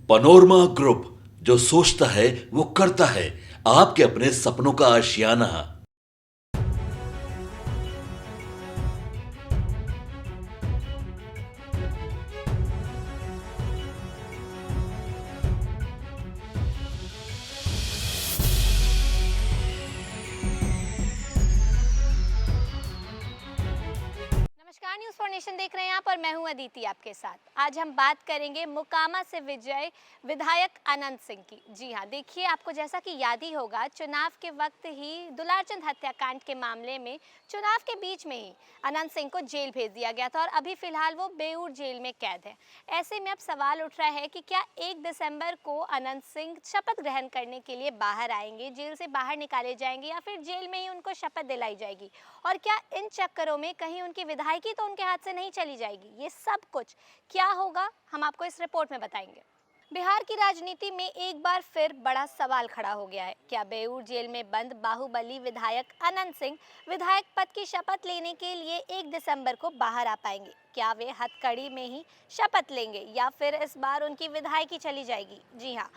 Panorama group, जो सोचता है वो करता है। आपके अपने सपनों का आशियाना। नमस्कार, न्यूज़ फॉर नेशन देख रहे हैं आप और मैं हूं अदिति आपके साथ। आज हम बात करेंगे मोकामा से विजय विधायक अनंत सिंह की। जी हां, देखिए आपको जैसा कि याद ही होगा, चुनाव के वक्त ही दुलारचंद हत्याकांड के मामले में चुनाव के बीच में ही अनंत सिंह को जेल भेज दिया गया था और अभी फिलहाल वो बेऊर जेल में कैद है। ऐसे में अब सवाल उठ रहा है कि क्या 1 दिसंबर को अनंत सिंह शपथ ग्रहण करने के लिए बाहर आएंगे, जेल से बाहर निकाले जाएंगे या फिर जेल में ही उनको शपथ दिलाई जाएगी? और क्या इन चक्करों में कहीं उनकी विधायकी तो उनके हाथ से नहीं चली जाएगी? ये सब कुछ क्या होगा, हम आपको इस रिपोर्ट में बताएंगे। बिहार की राजनीति में एक बार फिर बड़ा सवाल खड़ा हो गया है। क्या बेऊर जेल में बंद बाहुबली विधायक अनंत सिंह विधायक पद की शपथ लेने के लिए 1 दिसंबर को बाहर आ पाएंगे? क्या वे हथकड़ी में ही शपथ लेंगे या फिर इस बार उनकी विधायकी चली जाएगी? जी हाँ,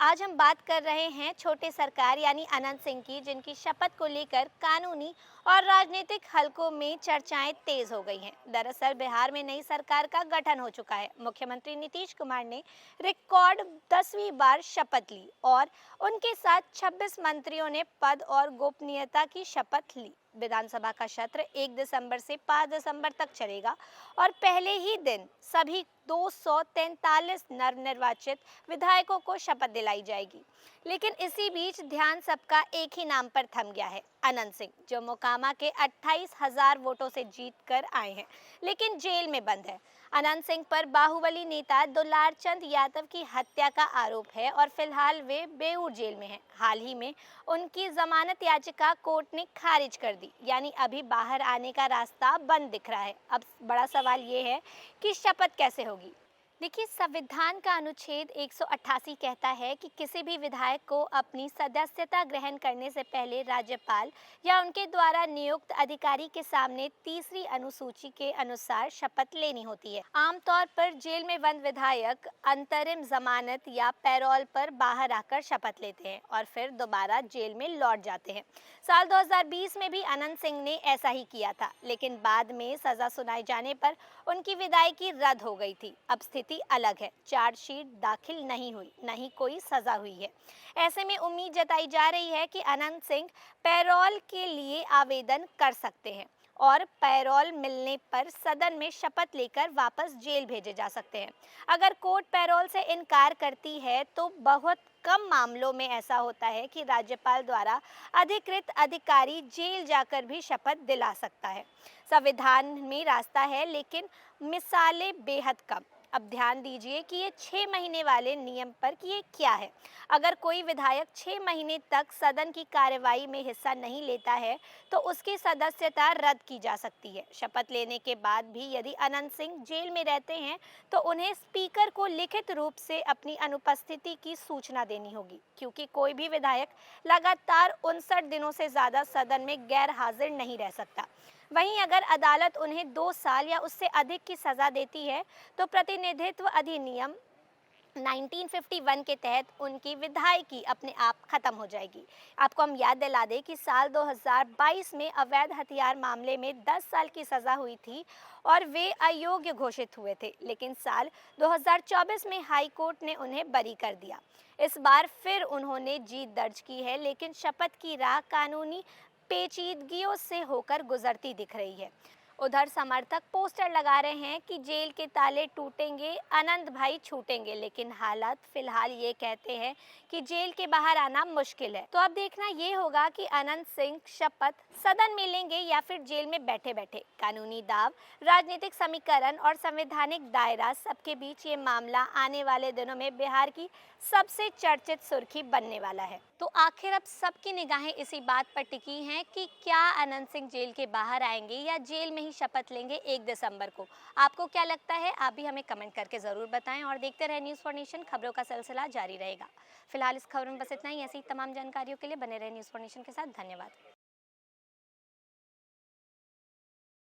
आज हम बात कर रहे हैं छोटे सरकार यानी अनंत सिंह की, जिनकी शपथ को लेकर कानूनी और राजनीतिक हलकों में चर्चाएं तेज हो गई हैं। दरअसल बिहार में नई सरकार का गठन हो चुका है। मुख्यमंत्री नीतीश कुमार ने रिकॉर्ड 10वीं बार शपथ ली और उनके साथ 26 मंत्रियों ने पद और गोपनीयता की शपथ ली। विधानसभा का सत्र 1 दिसंबर से 5 दिसंबर तक चलेगा और पहले ही दिन सभी 243 नवनिर्वाचित विधायकों को शपथ दिलाई जाएगी। लेकिन इसी बीच ध्यान सबका एक ही नाम पर थम गया है, अनंत सिंह, जो मोकामा के 28,000 वोटों से जीत कर आए हैं लेकिन जेल में बंद है। अनंत सिंह पर बाहुबली नेता दुलारचंद यादव की हत्या का आरोप है और फिलहाल वे बेऊर जेल में हैं। हाल ही में उनकी जमानत याचिका कोर्ट ने खारिज कर दी, यानी अभी बाहर आने का रास्ता बंद दिख रहा है। अब बड़ा सवाल ये है कि शपथ कैसे होगी। देखिए, संविधान का अनुच्छेद 188 कहता है कि किसी भी विधायक को अपनी सदस्यता ग्रहण करने से पहले राज्यपाल या उनके द्वारा नियुक्त अधिकारी के सामने तीसरी अनुसूची के अनुसार शपथ लेनी होती है। आमतौर पर जेल में बंद विधायक अंतरिम जमानत या पैरोल पर बाहर आकर शपथ लेते हैं और फिर दोबारा जेल में लौट जाते हैं। साल 2020 में भी अनंत सिंह ने ऐसा ही किया था, लेकिन बाद में सजा सुनाए जाने पर उनकी विदायगी रद्द हो गई थी। अब स्थिति अलग है, चार्जशीट दाखिल नहीं हुई, नहीं कोई सजा हुई है। ऐसे में उम्मीद जताई जा रही है कि अनंत सिंह पैरोल के लिए आवेदन कर सकते हैं और पैरोल मिलने पर सदन में शपथ लेकर वापस जेल भेजे जा सकते हैं। अगर कोर्ट पैरोल से इनकार करती है तो बहुत कम मामलों में ऐसा होता है कि राज्यपाल द्वारा अधिकृत अधिकारी जेल जाकर भी शपथ दिला सकता है। संविधान में रास्ता है, लेकिन मिसालें बेहद कम। अब ध्यान दीजिए कि ये 6 महीने वाले नियम पर कि ये क्या है। अगर कोई विधायक 6 महीने तक सदन की कार्यवाही में हिस्सा नहीं लेता है तो उसकी सदस्यता रद्द की जा सकती है। शपथ लेने के बाद भी यदि अनंत सिंह जेल में रहते हैं तो उन्हें स्पीकर को लिखित रूप से अपनी अनुपस्थिति की सूचना देनी होगी, क्योंकि कोई भी विधायक लगातार 59 दिनों से ज़्यादा सदन में गैर हाजिर नहीं रह सकता। वहीं अगर अदालत उन्हें 2 साल या उससे अधिक की सज़ा देती है तो प्रतिनिधित्व अधिनियम 1951 के तहत उनकी विधायकी अपने आप खत्म हो जाएगी। आपको हम याद दिला दें कि साल 2022 में अवैध हथियार मामले में 10 साल की सज़ा हुई थी और वे अयोग्य घोषित हुए थे, लेकिन साल 2024 में हाई कोर्ट ने उन्हें बरी कर दिया। इस बार फिर उन्होंने जीत दर्ज की है, लेकिन शपथ की राह कानूनी पेचीदगियों से होकर गुजरती दिख रही है। उधर समर्थक पोस्टर लगा रहे हैं कि जेल के ताले टूटेंगे, अनंत भाई छूटेंगे, लेकिन हालात फिलहाल ये कहते हैं कि जेल के बाहर आना मुश्किल है। तो अब देखना ये होगा कि अनंत सिंह शपथ सदन में लेंगे या फिर जेल में बैठे बैठे। कानूनी दाव, राजनीतिक समीकरण और संवैधानिक दायरा, सबके बीच ये मामला आने वाले दिनों में बिहार की सबसे चर्चित सुर्खी बनने वाला है। तो आखिर अब सबकी निगाहें इसी बात पर टिकी हैं कि क्या अनंत सिंह जेल के बाहर आएंगे या जेल में ही शपथ लेंगे 1 दिसंबर को। आपको क्या लगता है, आप भी हमें कमेंट करके ज़रूर बताएं और देखते रहें न्यूज़ फॉर नेशन। खबरों का सिलसिला जारी रहेगा। फिलहाल इस खबर में बस इतना ही। ऐसी तमाम जानकारियों के लिए बने रहे न्यूज़ फॉर नेशन के साथ। धन्यवाद।